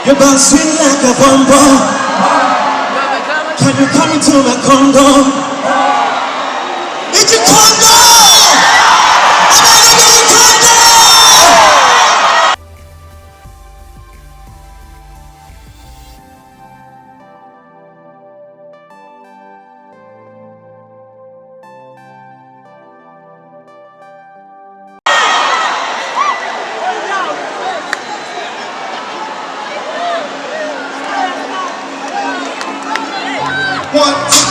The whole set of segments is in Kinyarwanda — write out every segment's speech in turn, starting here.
Your body sweet like a bonbon. Can you come into my Congo? It's a Congo! I'm asking you, Congo! What?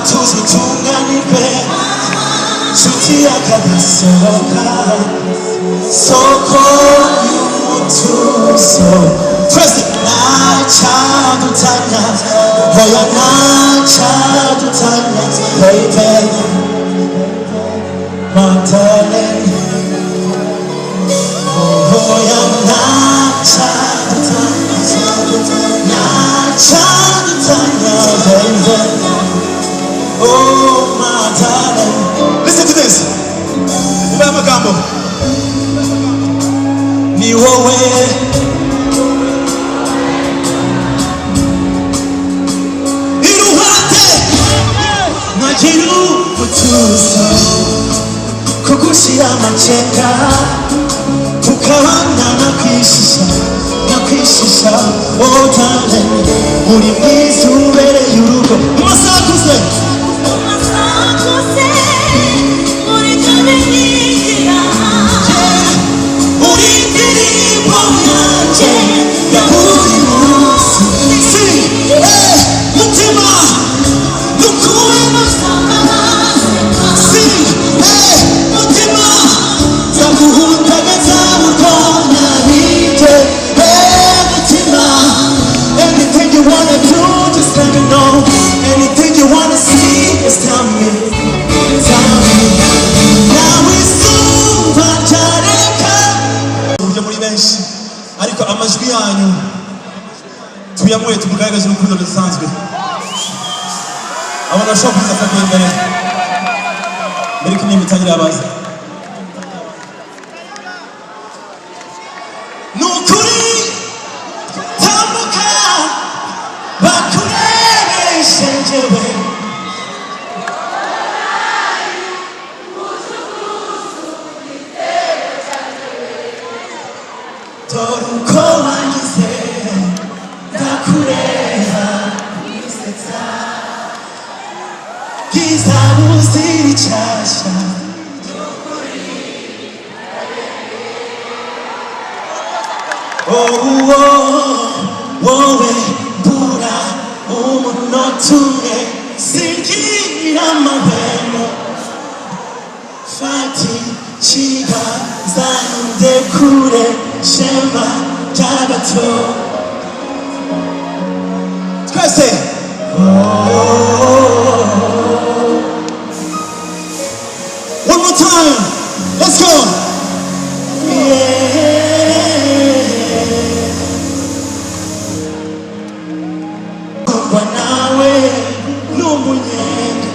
tuzitunganirwe nshuti y'akadasohoka soko y'umutuzo twese ntacyadutanya hoya ntacyadutanya baby my darling hoya ntacyadutanya baby oh my darling. Listen to this. Umbe amagambo ni wowe iruhande nkagira umutuzo kugushira amacenga tukabana nakwishisha oh darling uri mwiza ubereye urugo umasakuze ariko amajwi yanyu tuyamuye tumugaragaje urukundo rusanzwe abantu bashobora kuza akagenda mbere ko imyenda itangira abaza nukuri tambuka bakurebeshe njyewe uko wangize ndakureba wisetsa bwiza buzira icyasha wowe mbura umunota umwe singira amahwemo fati ikiganza ndekure shema ry'abato twese one more time let's go kugwa nawe n'umunyenga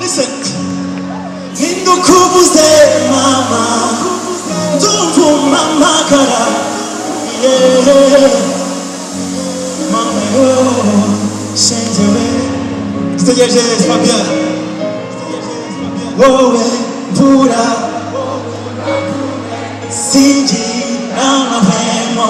listen nindukubuze mama Mamagara, yeah, mama, oh, change away. C'est pas bien. Oh, pura, Sidi, Amavemo.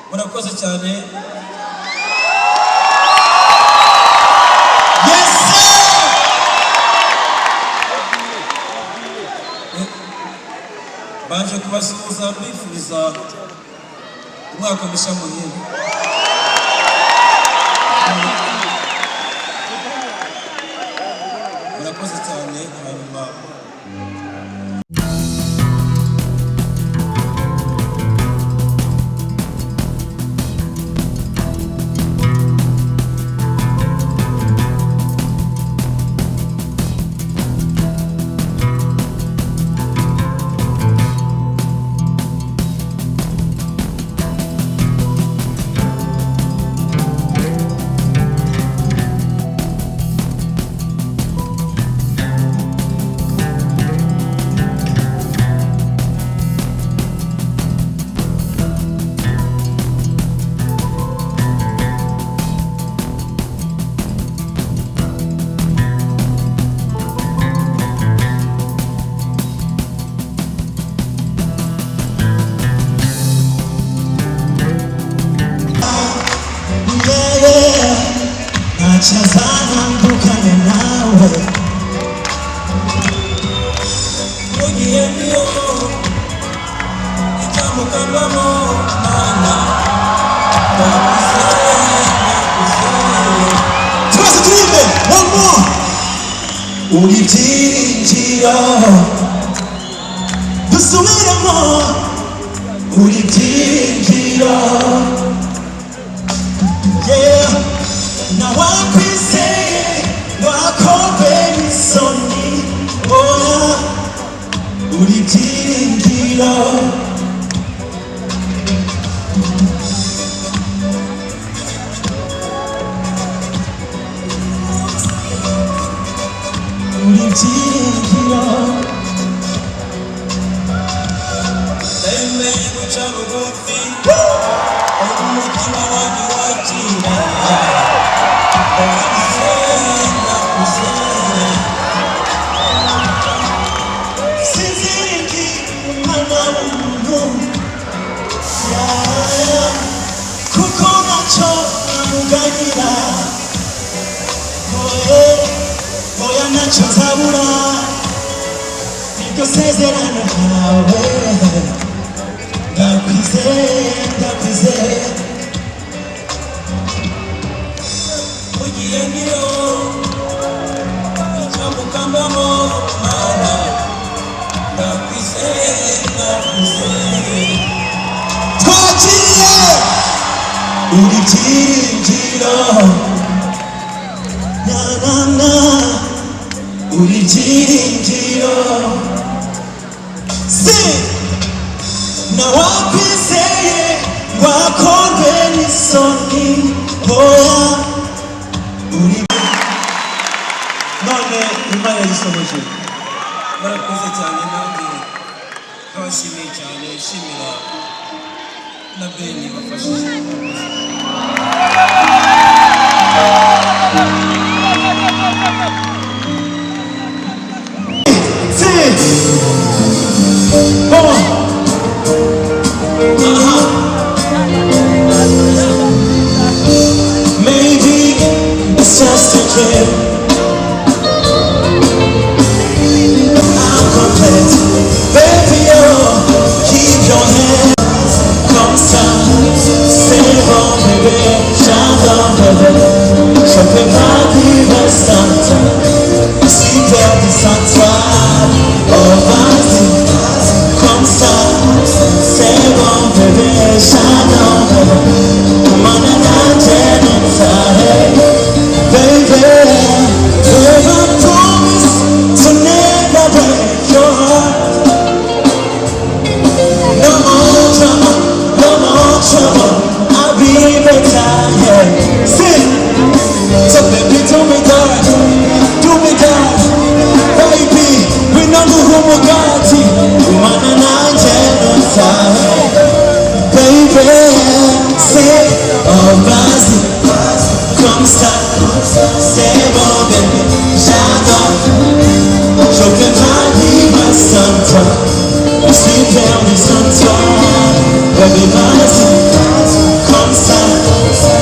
Murakoze cyane. Yes sir. Baje kubasuhuza mbifuriza umwaka mushya muhire. Murakoze cyane hanyuma One more. 우리 뒤지러 부수미라모 우리 뒤지러 Yeah 나와 퀴즈에 와 고백이 쏘니 뭐야 우리 뒤지러 우리 뒤지러 내 매고 잡고 뛰고 어둠을 기만하니 왔지만 신세기 하나는 코코넛처럼 아무가 뭐야 난 천사구나 믿고 세세라는 하왜 나 귀세 오기엔이요 전부 깜깜어 나 귀세 터지에 우리 뒤지러 나나나 우리 뒤지러 Sing 나와 빈세에 와 건배니 쏘니 뭐야 우리 너네 음악에 있어보지 Murakoze cyane nanjye nkabashimiye cyane nshimira na Beni bafashije Maybe it's just a game. I'm complete, baby. Oh, keep your hands constant. Stay on, baby. Shine on, baby. Shopping party restaurant. Sleep at the sunset. Oh, constant. Stay on, baby. Shine on, baby. Come on and baby, I promise to never break your heart. No more trouble, I'll be better, yeah. Sing, so baby, do me that, baby. We know who we got, woman and I baby, say, oh, Bazi. Come start, stay on, baby, shut up. Choking party, my Santa. Sleep down the Santa. Baby, come start,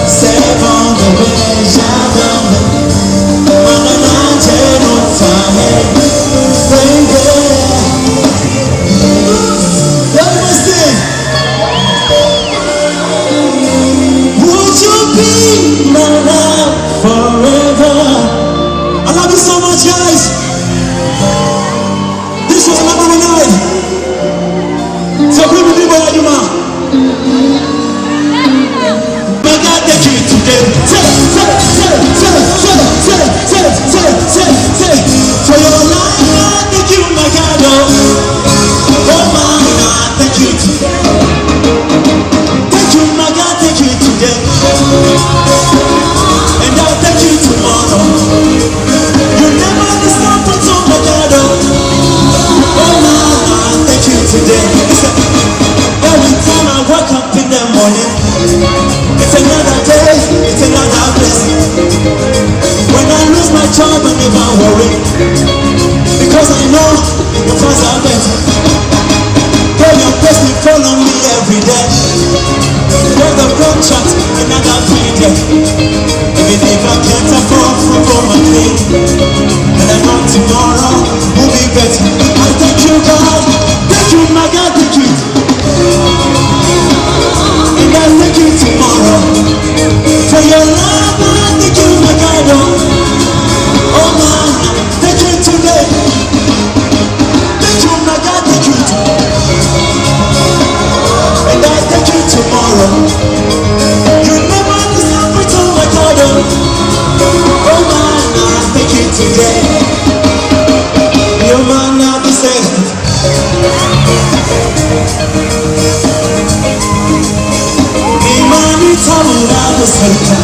stay on, baby, shut up. Man, I tell no time, baby. Let me sing. Would you be my love forever? I love you so much, guys. This was number 9. So come with me, boy, you man. My God, thank you today. For your life, I thank you, my God. Oh my God, thank you today. Thank you, my God, thank you today. And I'll thank you tomorrow. You never disappoint, oh my God. Oh my God, thank you today. Listen, every time I wake up in the morning, it's another day, it's another blessing. When I lose my job, I never worry, because I know your plans are better. Girl, your blessing follow me every day. When the road chart, another period. Even if I can't afford food for my thing, and I know tomorrow will be better. I thank you, God. God, thank you. And I thank you tomorrow. For your love, I thank you, my God. Oh, man, thank you today. Thank you, my God, thank you. And I thank you tomorrow. You never disappoint, oh, my God. Oh, man, I thank you today. Your man, now be saved. Imani tamu na kusenta